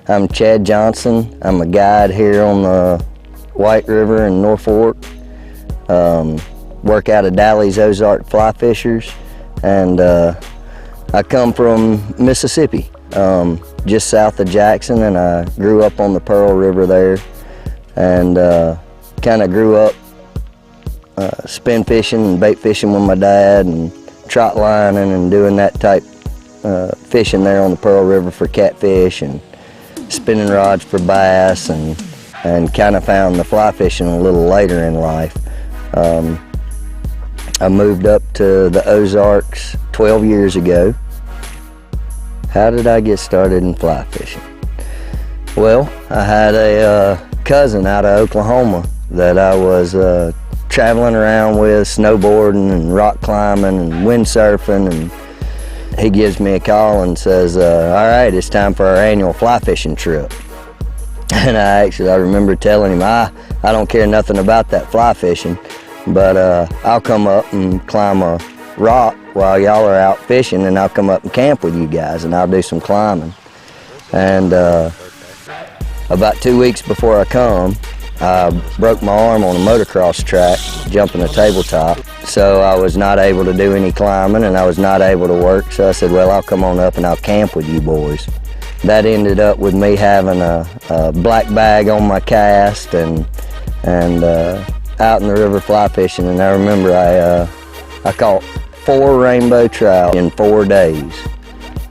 I'm Chad Johnson. I'm a guide here on the White River in Norfork. Work out of Dally's Ozark Fly Fishers, and I come from Mississippi, just south of Jackson, and I grew up on the Pearl River there, and kind of grew up spin fishing and bait fishing with my dad, and trot lining and doing that type fishing there on the Pearl River for catfish and spinning rods for bass, and kind of found the fly fishing a little later in life. I moved up to the Ozarks 12 years ago. How did I get started in fly fishing? Well, I had a cousin out of Oklahoma that I was traveling around with, snowboarding and rock climbing and windsurfing, and he gives me a call and says, all right, it's time for our annual fly fishing trip. And I remember telling him, I don't care nothing about that fly fishing, but I'll come up and climb a rock while y'all are out fishing, and I'll come up and camp with you guys, and I'll do some climbing. And about 2 weeks before I come, I broke my arm on a motocross track jumping a tabletop, so I was not able to do any climbing and I was not able to work, so I said, well, I'll come on up and I'll camp with you boys. That ended up with me having a black bag on my cast and out in the river fly fishing, and I remember I caught 4 rainbow trout in 4 days,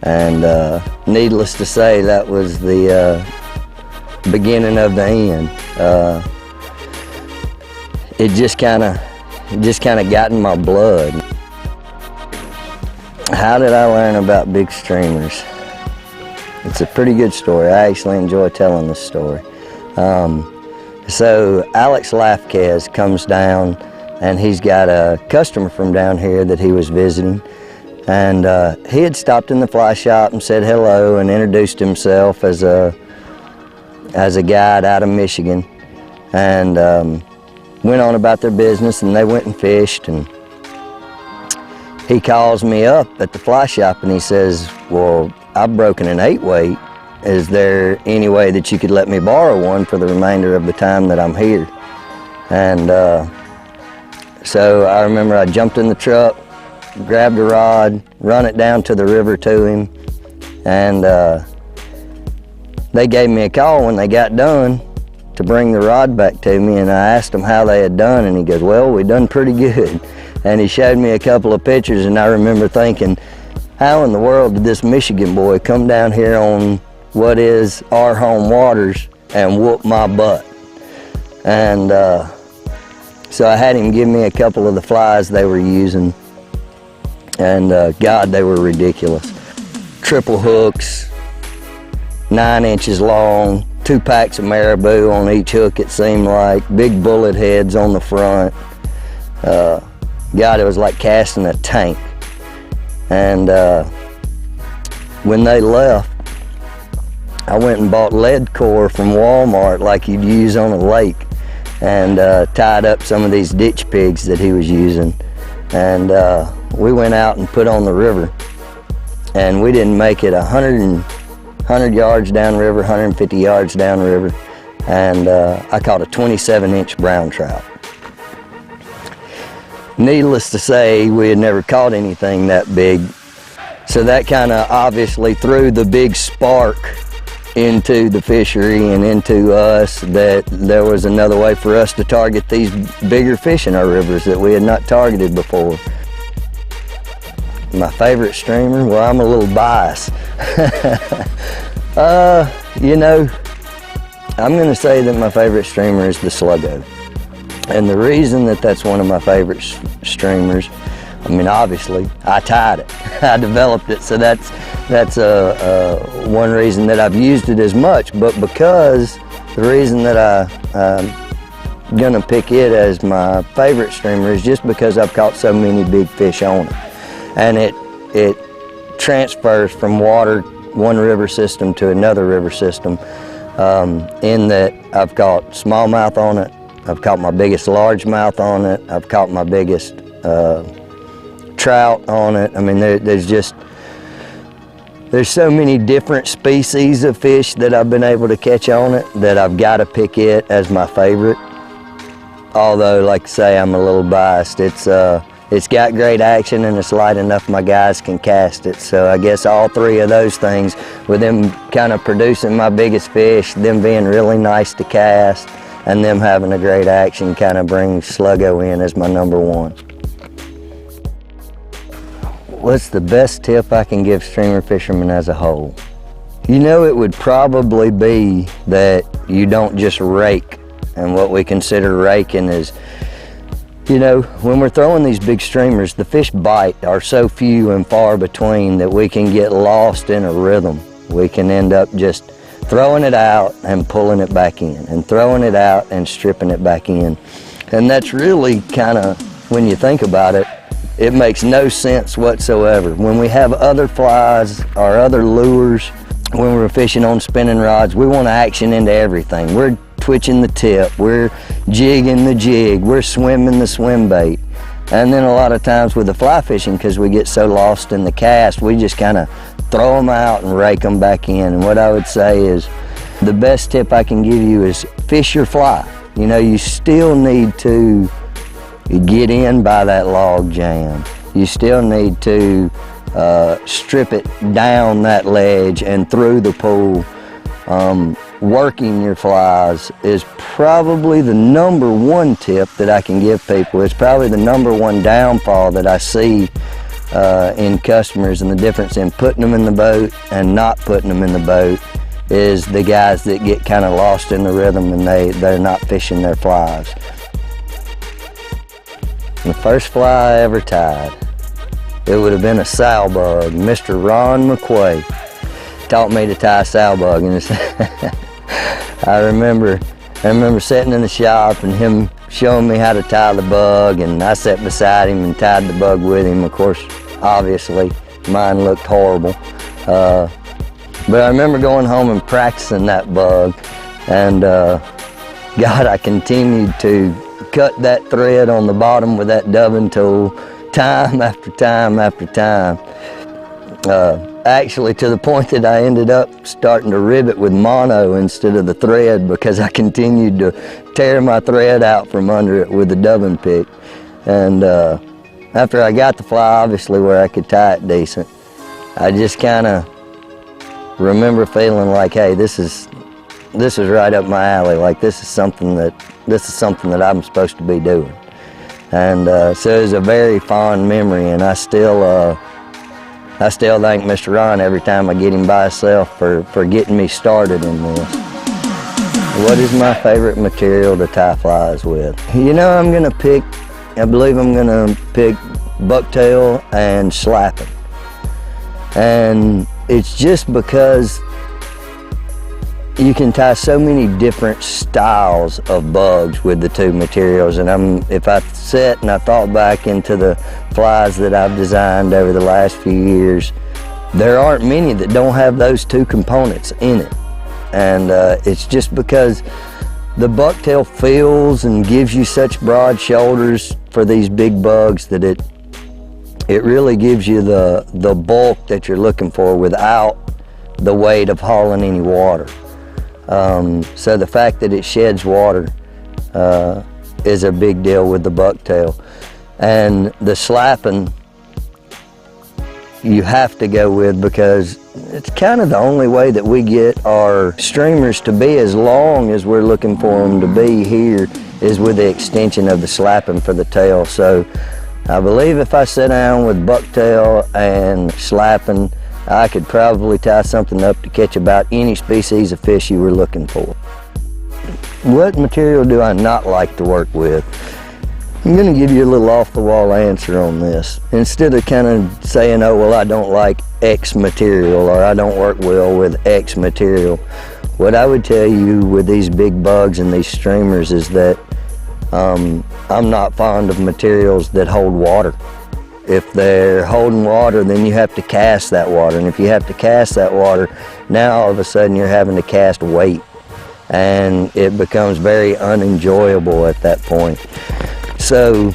and needless to say, that was the beginning of the end. It just kind of got in my blood. How did I learn about big streamers? It's a pretty good story. I actually enjoy telling this story. So Alex Lafquez comes down, and he's got a customer from down here that he was visiting, and he had stopped in the fly shop and said hello and introduced himself as a guide out of Michigan, and went on about their business, and they went and fished. And he calls me up at the fly shop and he says, well, I've broken an 8-weight. Is there any way that you could let me borrow one for the remainder of the time that I'm here? And so I remember I jumped in the truck, grabbed a rod, run it down to the river to him, and they gave me a call when they got done to bring the rod back to me, and I asked them how they had done, and he goes, well, we done pretty good. And he showed me a couple of pictures, and I remember thinking, how in the world did this Michigan boy come down here on what is our home waters and whoop my butt? And so I had him give me a couple of the flies they were using, and God, they were ridiculous. Triple hooks, 9 inches long, 2 packs of marabou on each hook, it seemed like, big bullet heads on the front. God, it was like casting a tank. And when they left, I went and bought lead core from Walmart like you'd use on a lake, and tied up some of these ditch pigs that he was using. And we went out and put on the river, and we didn't make it 100 yards downriver, 150 yards downriver, and I caught a 27-inch brown trout. Needless to say, we had never caught anything that big, so that kind of obviously threw the big spark into the fishery and into us, that there was another way for us to target these bigger fish in our rivers that we had not targeted before. My favorite streamer? Well, I'm a little biased. You know, I'm going to say that my favorite streamer is the Sluggo. And the reason that that's one of my favorite streamers, I mean, obviously, I tied it. I developed it, so that's one reason that I've used it as much. But because the reason that I'm gonna pick it as my favorite streamer is just because I've caught so many big fish on it. and it transfers from one river system to another river system, in that I've caught smallmouth on it, I've caught my biggest largemouth on it, I've caught my biggest trout on it. I mean, there's so many different species of fish that I've been able to catch on it that I've got to pick it as my favorite. Although, like I say, I'm a little biased. It's got great action and it's light enough my guys can cast it. So I guess all three of those things, with them kind of producing my biggest fish, them being really nice to cast, and them having a great action, kind of brings Sluggo in as my number one. What's the best tip I can give streamer fishermen as a whole? You know, it would probably be that you don't just rake. And what we consider raking is, you know, when we're throwing these big streamers, the fish bite are so few and far between that we can get lost in a rhythm. We can end up just throwing it out and pulling it back in, and throwing it out and stripping it back in. And that's really kind of, when you think about it, it makes no sense whatsoever. When we have other flies or other lures, when we're fishing on spinning rods, we want action into everything. We're twitching the tip, we're jigging the jig, we're swimming the swim bait. And then a lot of times with the fly fishing, because we get so lost in the cast, we just kind of throw them out and rake them back in. And what I would say is, the best tip I can give you is fish your fly. You know, you still need to get in by that log jam. You still need to strip it down that ledge and through the pool. Working your flies is probably the number one tip that I can give people. It's probably the number one downfall that I see in customers, and the difference in putting them in the boat and not putting them in the boat is the guys that get kind of lost in the rhythm and they're not fishing their flies. The first fly I ever tied, it would have been a sow bug. Mr. Ron McQuay taught me to tie a sow bug, and I remember sitting in the shop and him showing me how to tie the bug, and I sat beside him and tied the bug with him. Of course, obviously, mine looked horrible. But I remember going home and practicing that bug, and God, I continued to cut that thread on the bottom with that dubbing tool time after time after time. Actually, to the point that I ended up starting to rib it with mono instead of the thread, because I continued to tear my thread out from under it with the dubbing pick. And after I got the fly, obviously, where I could tie it decent, I just kind of remember feeling like, hey, this is right up my alley. Like, this is something that I'm supposed to be doing. And so it was a very fond memory, and I still thank Mr. Ron every time I get him by himself for getting me started in this. What is my favorite material to tie flies with? You know, I believe I'm gonna pick bucktail and slapping. And it's just because you can tie so many different styles of bugs with the two materials. And if I sat and I thought back into the flies that I've designed over the last few years, there aren't many that don't have those two components in it. And it's just because the bucktail feels and gives you such broad shoulders for these big bugs that it really gives you the bulk that you're looking for without the weight of hauling any water. So the fact that it sheds water is a big deal with the bucktail. And the slapping you have to go with, because it's kind of the only way that we get our streamers to be as long as we're looking for them to be here, is with the extension of the slapping for the tail. So I believe if I sit down with bucktail and slapping, I could probably tie something up to catch about any species of fish you were looking for. What material do I not like to work with? I'm going to give you a little off-the-wall answer on this. Instead of kind of saying, oh, well, I don't like X material, or I don't work well with X material, what I would tell you with these big bugs and these streamers is that I'm not fond of materials that hold water. If they're holding water, then you have to cast that water. And if you have to cast that water, now all of a sudden you're having to cast weight. And it becomes very unenjoyable at that point. So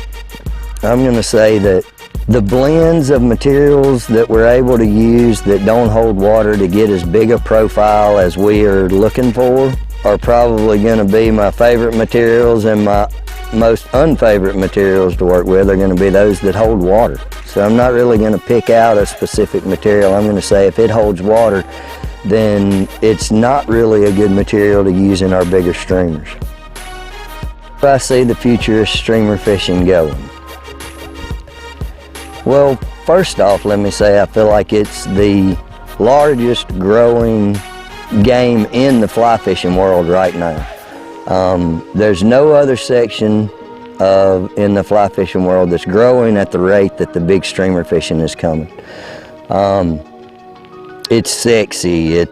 I'm gonna say that the blends of materials that we're able to use that don't hold water to get as big a profile as we are looking for are probably gonna be my favorite materials, and my most unfavorite materials to work with are gonna be those that hold water. So I'm not really gonna pick out a specific material. I'm gonna say if it holds water, then it's not really a good material to use in our bigger streamers. I see the future of streamer fishing going. Well, first off, let me say I feel like it's the largest growing game in the fly fishing world right now. There's no other section in the fly fishing world that's growing at the rate that the big streamer fishing is coming. It's sexy.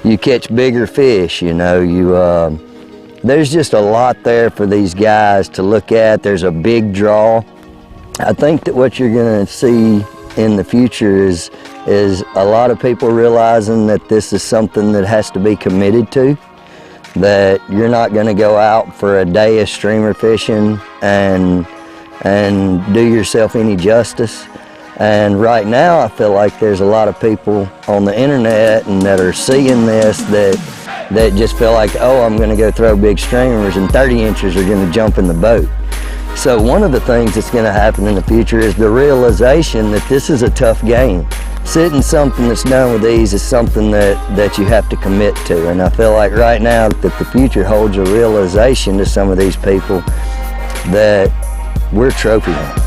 You catch bigger fish. You know, there's just a lot there for these guys to look at. There's a big draw. I think that what you're going to see in the future is a lot of people realizing that this is something that has to be committed to, that you're not going to go out for a day of streamer fishing and do yourself any justice. And right now I feel like there's a lot of people on the internet and that are seeing this that just feel like, oh, I'm going to go throw big streamers and 30 inches are going to jump in the boat. So one of the things that's going to happen in the future is the realization that this is a tough game. Sitting something that's done with ease is something that you have to commit to. And I feel like right now that the future holds a realization to some of these people that we're trophy hunters.